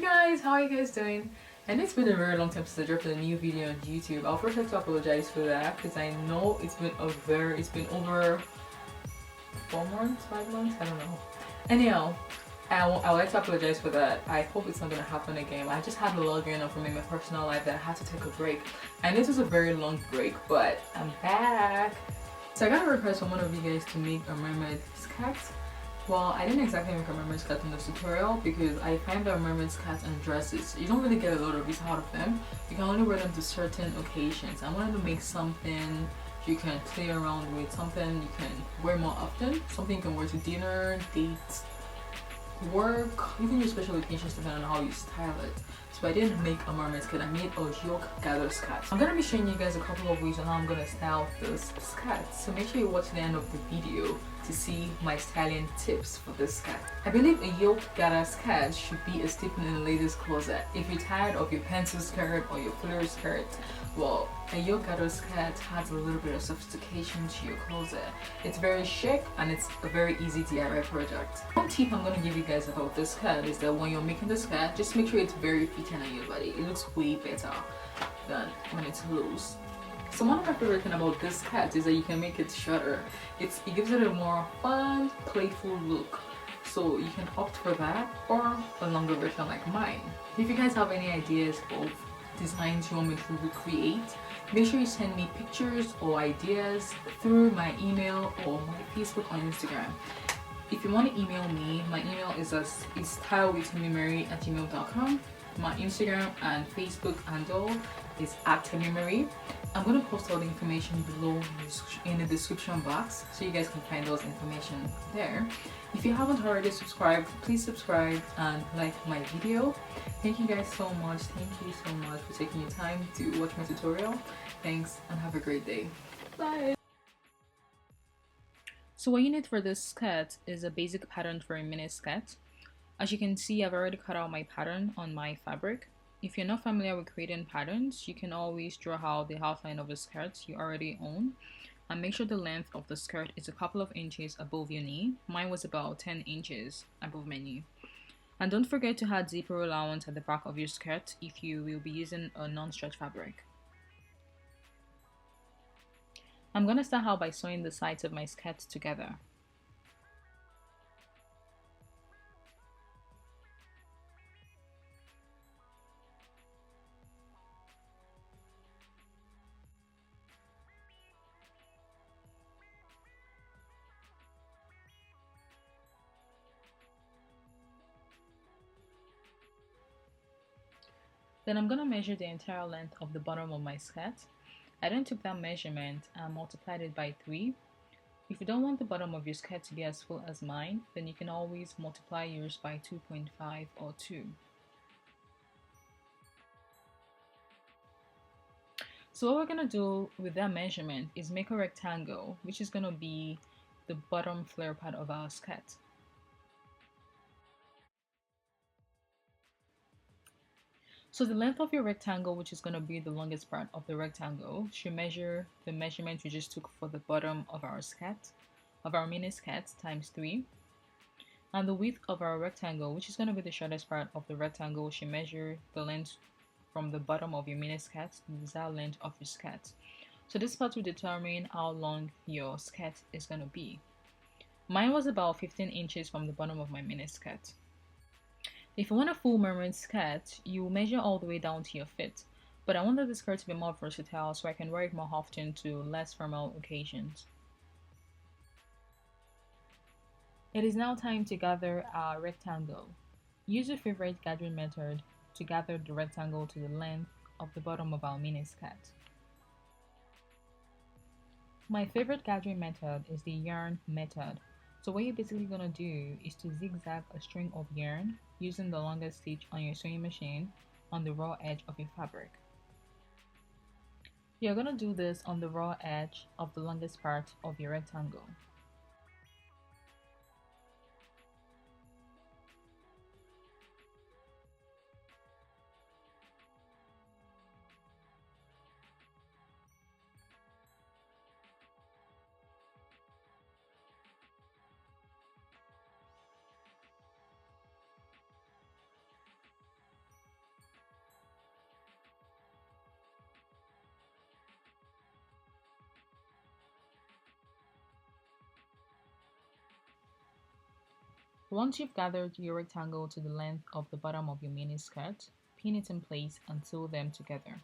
guys, how are you guys doing? And it's been a very long time since I dropped a new video on YouTube. I'll first like to apologize for that because I know it's been over 4 months, 5 months, I don't know. Anyhow, I would like to apologize for that. I hope it's not gonna happen again. I just had a lot going on for me in my personal life that I had to take a break. And this was a very long break, but I'm back. So I got a request from one of you guys to make a mermaid skirt. Well, I didn't exactly make a mermaid skirt in this tutorial because I find that mermaid skirts and dresses, you don't really get a lot of use out of them. You can only wear them to certain occasions. I wanted to make something you can play around with, something you can wear more often, something you can wear to dinner, dates, work, even your special occasions depending on how you style it. So I didn't make a mermaid skirt, I made a yoke gather skirt. I'm gonna be showing you guys a couple of ways on how I'm gonna style this skirt, so make sure you watch the end of the video to see my styling tips for this skirt. I believe a yoke gather skirt should be a staple in a lady's closet. If you're tired of your pencil skirt or your flare skirt, well, a yoke gather skirt adds a little bit of sophistication to your closet. It's very chic and it's a very easy DIY project. One tip I'm going to give you guys about this skirt is that when you're making the skirt, just make sure it's very fitting on your body. It looks way better than when it's loose. So one of my favorite things about this skirt is that you can make it shorter. It gives it a more fun, playful look. So you can opt for that or a longer version like mine. If you guys have any ideas of designs you want me to recreate, make sure you send me pictures or ideas through my email or my Facebook or Instagram. If you want to email me, my email is tilewithtemy@gmail.com. My Instagram and Facebook handle is @TemyMarie. I'm going to post all the information below in the description box so you guys can find those information there. If you haven't already subscribed, please subscribe and like my video. Thank you guys so much. Thank you so much for taking your time to watch my tutorial. Thanks and have a great day. Bye. So what you need for this skirt is a basic pattern for a mini skirt. As you can see, I've already cut out my pattern on my fabric. If you're not familiar with creating patterns, you can always draw out the outline of the skirt you already own and make sure the length of the skirt is a couple of inches above your knee. Mine was about 10 inches above my knee. And don't forget to add zipper allowance at the back of your skirt if you will be using a non-stretch fabric. I'm going to start out by sewing the sides of my skirt together. Then I'm going to measure the entire length of the bottom of my skirt. I then took that measurement and multiplied it by 3. If you don't want the bottom of your skirt to be as full as mine, then you can always multiply yours by 2.5 or 2. So what we're going to do with that measurement is make a rectangle, which is going to be the bottom flare part of our skirt. So the length of your rectangle, which is going to be the longest part of the rectangle, should measure the measurement we just took for the bottom of our skirt, of our mini skirt, times 3. And the width of our rectangle, which is going to be the shortest part of the rectangle, should measure the length from the bottom of your mini skirt to the desired length of your skirt. So this part will determine how long your skirt is going to be. Mine was about 15 inches from the bottom of my mini skirt. If you want a full mermaid skirt, you measure all the way down to your feet. But I wanted the skirt to be more versatile so I can wear it more often to less formal occasions. It is now time to gather our rectangle. Use your favorite gathering method to gather the rectangle to the length of the bottom of our mini skirt. My favorite gathering method is the yarn method. So what you're basically going to do is to zigzag a string of yarn using the longest stitch on your sewing machine on the raw edge of your fabric. You're going to do this on the raw edge of the longest part of your rectangle. Once you've gathered your rectangle to the length of the bottom of your mini skirt, pin it in place and sew them together.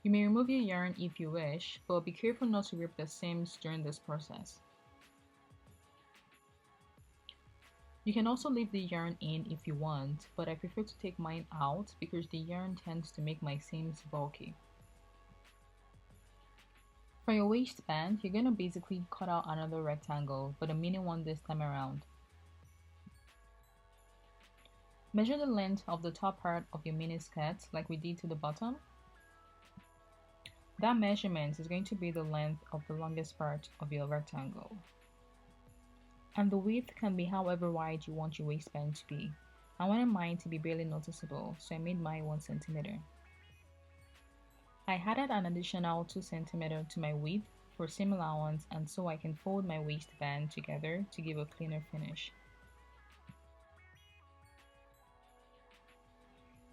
You may remove your yarn if you wish, but be careful not to rip the seams during this process. You can also leave the yarn in if you want, but I prefer to take mine out because the yarn tends to make my seams bulky. For your waistband, you're going to basically cut out another rectangle, but a mini one this time around. Measure the length of the top part of your mini skirt like we did to the bottom. That measurement is going to be the length of the longest part of your rectangle. And the width can be however wide you want your waistband to be. I wanted mine to be barely noticeable, so I made mine 1 cm. I added an additional 2 cm to my width for seam allowance and so I can fold my waistband together to give a cleaner finish.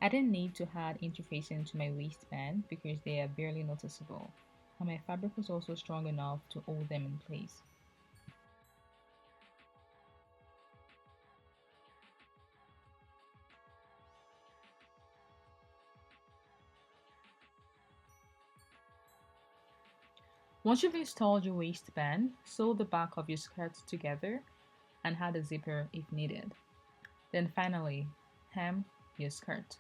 I didn't need to add interfacing to my waistband because they are barely noticeable, and my fabric was also strong enough to hold them in place. Once you've installed your waistband, sew the back of your skirt together and add a zipper if needed. Then finally, hem your skirt.